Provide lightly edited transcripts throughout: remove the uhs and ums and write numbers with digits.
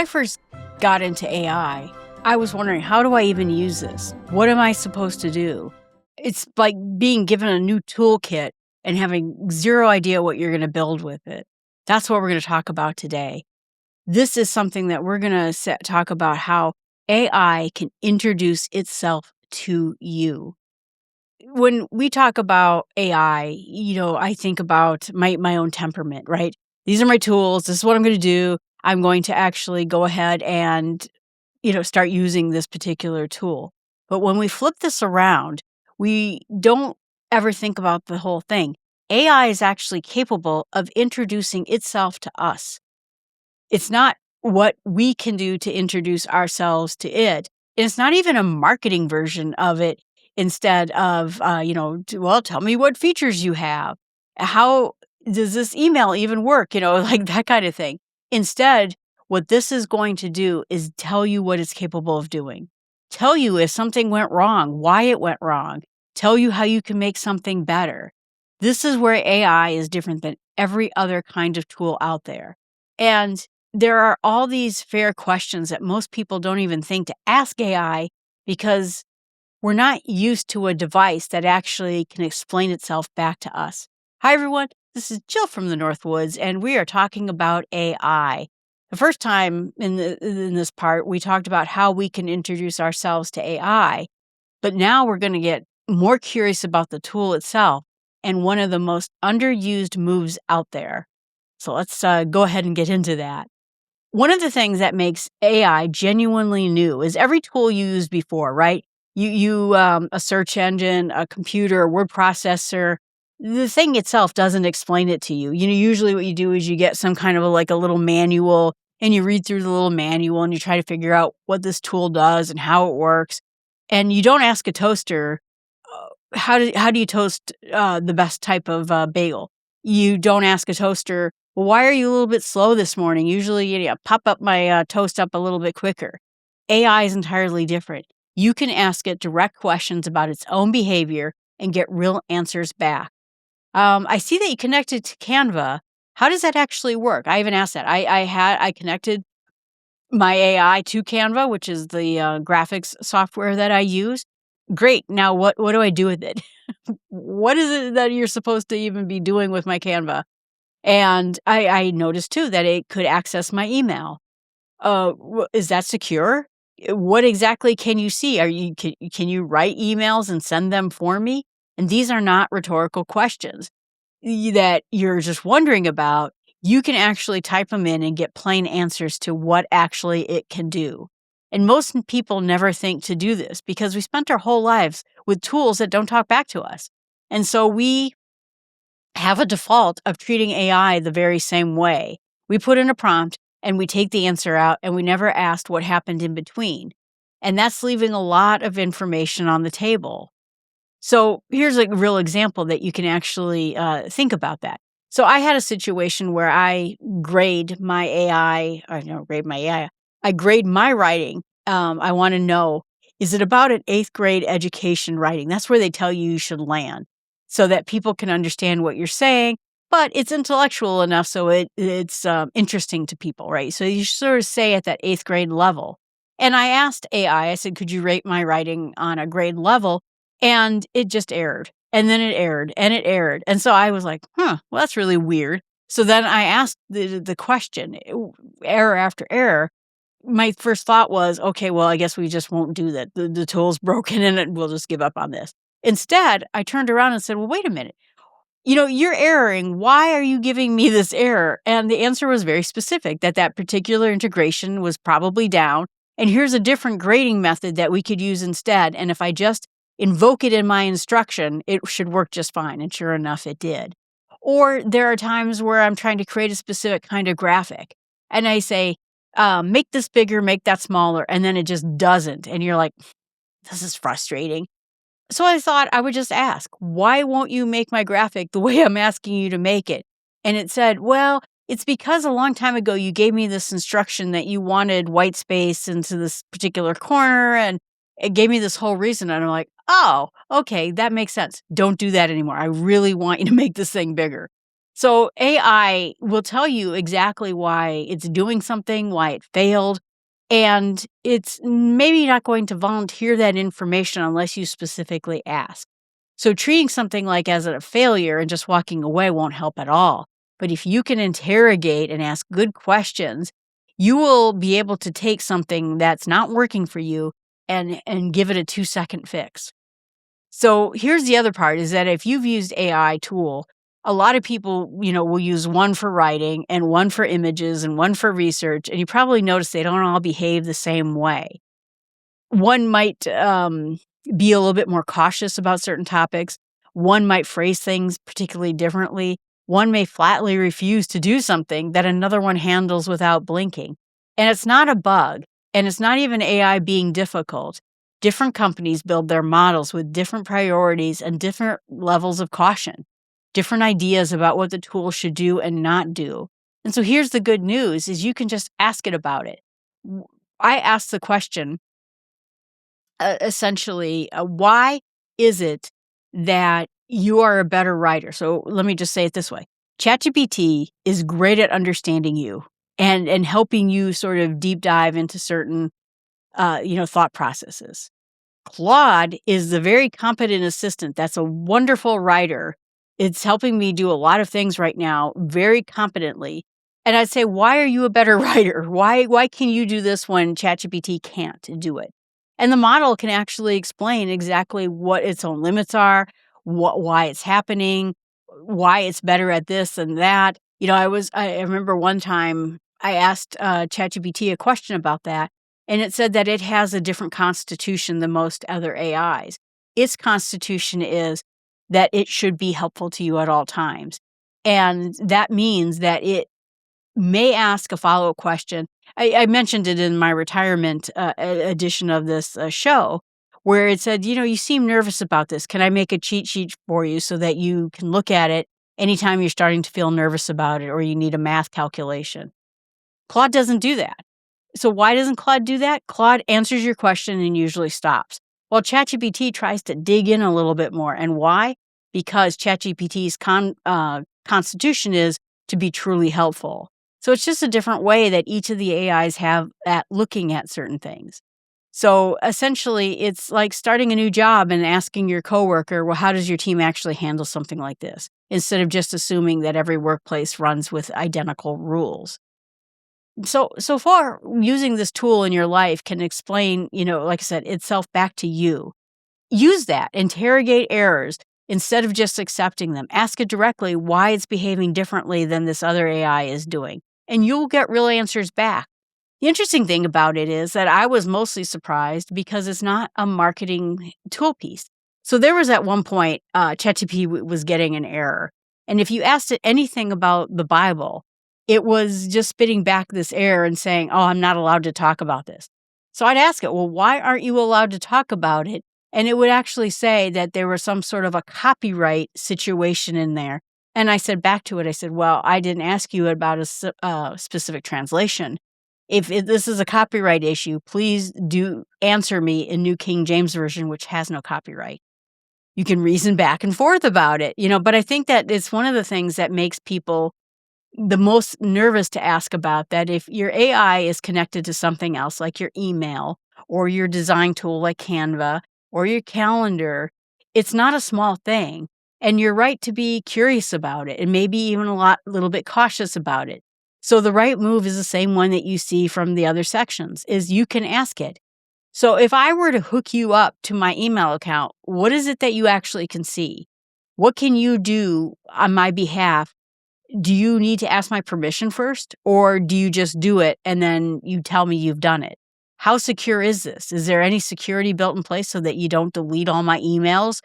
I first got into AI, I was wondering, how do I even use this? What am I supposed to do? It's like being given a new toolkit and having zero idea what you're going to build with it. That's what we're going to talk about today. This is something that we're going to talk about how AI can introduce itself to you. When we talk about AI, I think about my own temperament, right? These are my tools. This is what I'm going to do. I'm going to actually go ahead and, start using this particular tool. But when we flip this around, we don't ever think about the whole thing. AI is actually capable of introducing itself to us. It's not what we can do to introduce ourselves to it. It's not even a marketing version of it instead of, tell me what features you have. How does this email even work? Like that kind of thing. Instead, what this is going to do is tell you what it's capable of doing. Tell you if something went wrong, why it went wrong. Tell you how you can make something better. This is where AI is different than every other kind of tool out there. And there are all these fair questions that most people don't even think to ask AI because we're not used to a device that actually can explain itself back to us. Hi, everyone. This is Jill from the Northwoods, and we are talking about AI. The first time in this part, we talked about how we can introduce ourselves to AI, but now we're going to get more curious about the tool itself and one of the most underused moves out there. So let's go ahead and get into that. One of the things that makes AI genuinely new is every tool you used before, right? A search engine, a computer, a word processor, the thing itself doesn't explain it to you. Usually what you do is you get some kind of a little manual and you read through the little manual and you try to figure out what this tool does and how it works. And you don't ask a toaster, how do you toast the best type of bagel? You don't ask a toaster, well, why are you a little bit slow this morning? Usually, pop up my toast up a little bit quicker. AI is entirely different. You can ask it direct questions about its own behavior and get real answers back. I see that you connected to Canva. How does that actually work? I haven't asked that. I connected my AI to Canva, which is the graphics software that I use. Great. Now, what do I do with it? What is it that you're supposed to even be doing with my Canva? And I noticed too that it could access my email. Is that secure? What exactly can you see? Can you write emails and send them for me? And these are not rhetorical questions that you're just wondering about. You can actually type them in and get plain answers to what actually it can do. And most people never think to do this because we spent our whole lives with tools that don't talk back to us. And so we have a default of treating AI the very same way. We put in a prompt and we take the answer out and we never asked what happened in between. And that's leaving a lot of information on the table. So here's a real example that you can actually think about that. So I had a situation where I grade my AI. I grade my writing. I want to know, is it about an 8th grade education writing? That's where they tell you should land so that people can understand what you're saying, but it's intellectual enough so it's interesting to people, right? So you sort of say at that 8th grade level. And I asked AI, I said, could you rate my writing on a grade level? And it just errored. And then it errored and it errored. And so I was like, well, that's really weird. So then I asked the question, error after error. My first thought was, okay, well, I guess we just won't do that. The tool's broken and we'll just give up on this. Instead, I turned around and said, well, wait a minute. You're erroring. Why are you giving me this error? And the answer was very specific, that particular integration was probably down. And here's a different grading method that we could use instead. And if I just invoke it in my instruction, it should work just fine. And sure enough, it did. Or there are times where I'm trying to create a specific kind of graphic. And I say, make this bigger, make that smaller. And then it just doesn't. And you're like, this is frustrating. So I thought I would just ask, why won't you make my graphic the way I'm asking you to make it? And it said, well, it's because a long time ago you gave me this instruction that you wanted white space into this particular corner, and it gave me this whole reason. And I'm like, oh, okay, that makes sense. Don't do that anymore. I really want you to make this thing bigger. So AI will tell you exactly why it's doing something, why it failed, and it's maybe not going to volunteer that information unless you specifically ask. So treating something like as a failure and just walking away won't help at all. But if you can interrogate and ask good questions, you will be able to take something that's not working for you and give it a 2-second fix. So here's the other part is that if you've used AI tool, a lot of people, will use one for writing and one for images and one for research. And you probably notice they don't all behave the same way. One might be a little bit more cautious about certain topics. One might phrase things particularly differently. One may flatly refuse to do something that another one handles without blinking. And it's not a bug, and it's not even AI being difficult. Different companies build their models with different priorities and different levels of caution, different ideas about what the tool should do and not do. And so here's the good news is you can just ask it about it. I asked the question, essentially, why is it that you are a better writer? So let me just say it this way. ChatGPT is great at understanding you and helping you sort of deep dive into certain, thought processes. Claude is the very competent assistant that's a wonderful writer. It's helping me do a lot of things right now very competently. And I'd say, why are you a better writer? Why can you do this when ChatGPT can't do it? And the model can actually explain exactly what its own limits are, why it's happening, why it's better at this and that. I remember one time I asked ChatGPT a question about that, and it said that it has a different constitution than most other AIs. Its constitution is that it should be helpful to you at all times. And that means that it may ask a follow-up question. I mentioned it in my retirement edition of this show, where it said, you seem nervous about this. Can I make a cheat sheet for you so that you can look at it anytime you're starting to feel nervous about it or you need a math calculation? Claude doesn't do that. So why doesn't Claude do that? Claude answers your question and usually stops. While ChatGPT tries to dig in a little bit more. And why? Because ChatGPT's constitution is to be truly helpful. So it's just a different way that each of the AIs have at looking at certain things. So essentially, it's like starting a new job and asking your coworker, well, how does your team actually handle something like this? Instead of just assuming that every workplace runs with identical rules. So far, using this tool in your life can explain, like I said, itself back to you. Use that, interrogate errors instead of just accepting them. Ask it directly why it's behaving differently than this other AI is doing, and you'll get real answers back. The interesting thing about it is that I was mostly surprised because it's not a marketing tool piece. So there was at one point, ChatGPT was getting an error. And if you asked it anything about the Bible, it was just spitting back this error and saying, oh, I'm not allowed to talk about this. So I'd ask it, well, why aren't you allowed to talk about it? And it would actually say that there was some sort of a copyright situation in there. And I said back to it, I said, well, I didn't ask you about a specific translation. If this is a copyright issue, please do answer me in New King James Version, which has no copyright. You can reason back and forth about it, but I think that it's one of the things that makes people the most nervous to ask about, that if your AI is connected to something else, like your email or your design tool like Canva or your calendar, it's not a small thing. And you're right to be curious about it and maybe even a little bit cautious about it. So the right move is the same one that you see from the other sections, is you can ask it. So if I were to hook you up to my email account, what is it that you actually can see? What can you do on my behalf? Do you need to ask my permission first, or do you just do it and then you tell me you've done it? How secure is this? Is there any security built in place so that you don't delete all my emails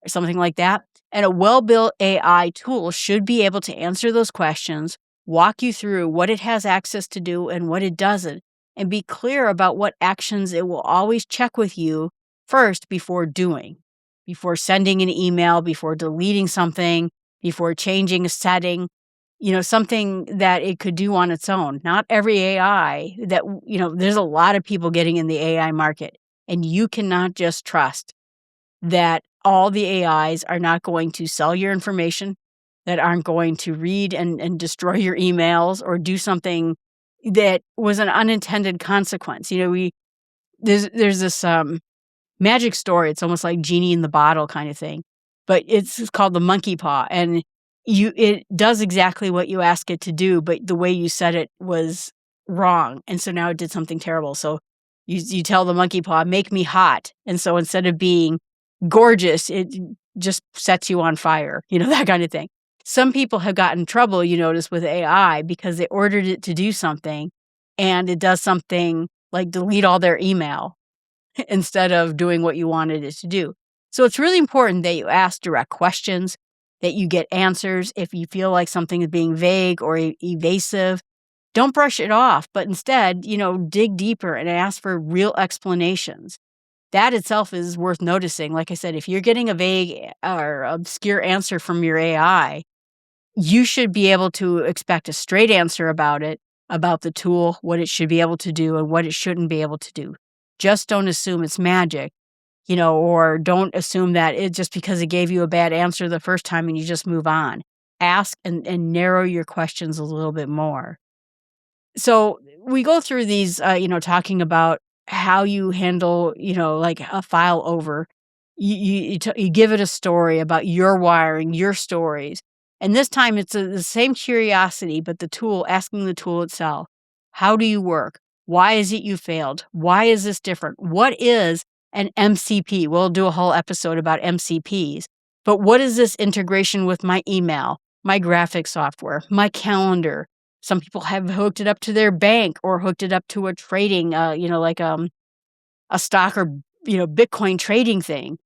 or something like that? And a well-built AI tool should be able to answer those questions, walk you through what it has access to do and what it doesn't, and be clear about what actions it will always check with you first before doing, before sending an email, before deleting something, before changing a setting. Something that it could do on its own. Not every AI there's a lot of people getting in the AI market, and you cannot just trust that all the AIs are not going to sell your information that aren't going to read and destroy your emails or do something that was an unintended consequence. There's this magic story. It's almost like genie in the bottle kind of thing, but it's called the monkey paw, and it does exactly what you ask it to do, but the way you said it was wrong, and so now it did something terrible. So you tell the monkey paw, "Make me hot," and so instead of being gorgeous, it just sets you on fire. That kind of thing. Some people have gotten in trouble, you notice, with AI because they ordered it to do something, and it does something like delete all their email instead of doing what you wanted it to do. So it's really important that you ask direct questions, that you get answers. If you feel like something is being vague or evasive, don't brush it off, but instead, dig deeper and ask for real explanations. That itself is worth noticing. Like I said, if you're getting a vague or obscure answer from your AI, you should be able to expect a straight answer about it, about the tool, what it should be able to do and what it shouldn't be able to do. Just don't assume it's magic, or don't assume that it just because it gave you a bad answer the first time and you just move on. Ask and narrow your questions a little bit more. So we go through these, talking about how you handle, like a file over. You give it a story about your wiring, your stories. And this time it's the same curiosity, but asking the tool itself, how do you work? Why is it you failed? Why is this different? What is an MCP? We'll do a whole episode about MCPs. But what is this integration with my email, my graphic software, my calendar? Some people have hooked it up to their bank or hooked it up to a trading, like a stock or, Bitcoin trading thing.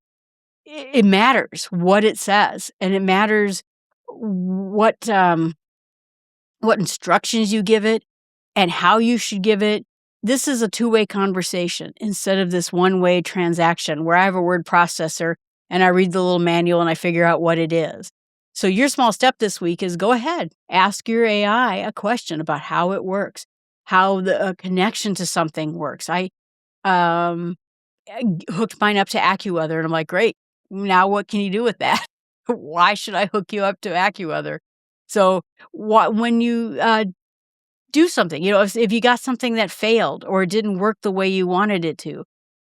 It matters what it says, and it matters what instructions you give it and how you should give it. This is a two-way conversation instead of this one-way transaction where I have a word processor and I read the little manual and I figure out what it is. So your small step this week is go ahead, ask your AI a question about how it works, how the connection to something works. I hooked mine up to AccuWeather, and I'm like, great. Now what can you do with that? Why should I hook you up to AccuWeather? So when you do something, if you got something that failed or didn't work the way you wanted it to,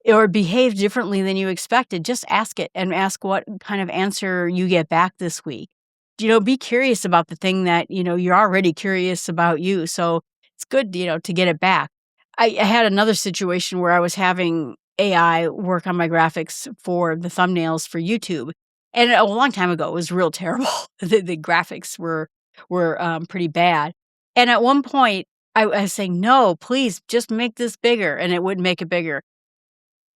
or behaved differently than you expected, just ask it and ask what kind of answer you get back this week. Be curious about the thing that, you're already curious about you. So it's good, to get it back. I had another situation where I was having AI work on my graphics for the thumbnails for YouTube. And a long time ago, it was real terrible. The graphics were pretty bad. And at one point, I was saying, no, please just make this bigger. And it wouldn't make it bigger.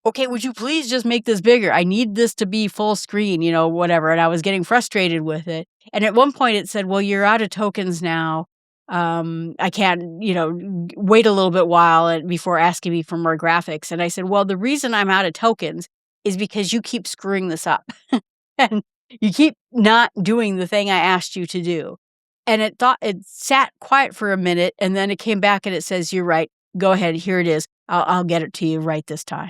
Okay, would you please just make this bigger? I need this to be full screen, whatever. And I was getting frustrated with it. And at one point it said, well, you're out of tokens now. I can't, wait a little bit while before asking me for more graphics. And I said, well, the reason I'm out of tokens is because you keep screwing this up and you keep not doing the thing I asked you to do. And it sat quiet for a minute, and then it came back and it says, you're right. Go ahead. Here it is. I'll get it to you right this time.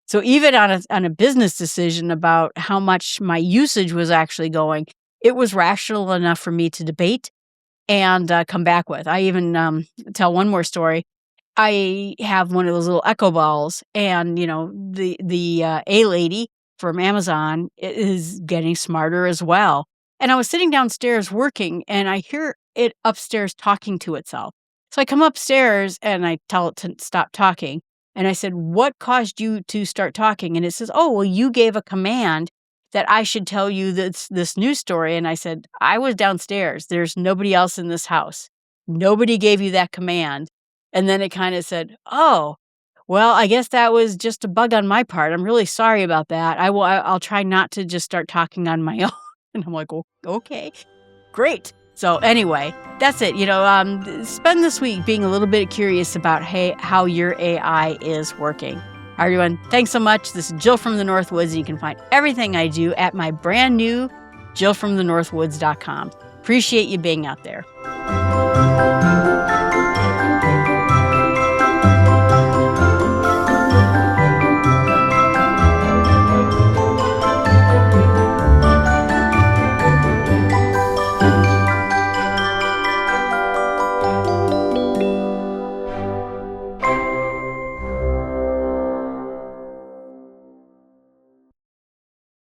So even on a business decision about how much my usage was actually going, it was rational enough for me to debate and come back with. I even tell one more story. I have one of those little echo balls, and the A lady from Amazon is getting smarter as well. And I was sitting downstairs working, and I hear it upstairs talking to itself. So I come upstairs and I tell it to stop talking. And I said, what caused you to start talking? And it says, oh, well, you gave a command that I should tell you this news story. And I said, I was downstairs. There's nobody else in this house. Nobody gave you that command. And then it kind of said, oh, well, I guess that was just a bug on my part. I'm really sorry about that. I'll try not to just start talking on my own. And I'm like, oh, okay, great. So anyway, that's it. Spend this week being a little bit curious about how your AI is working. All right, everyone, thanks so much. This is Jill from the Northwoods, and you can find everything I do at my brand new JillFromTheNorthwoods.com. Appreciate you being out there.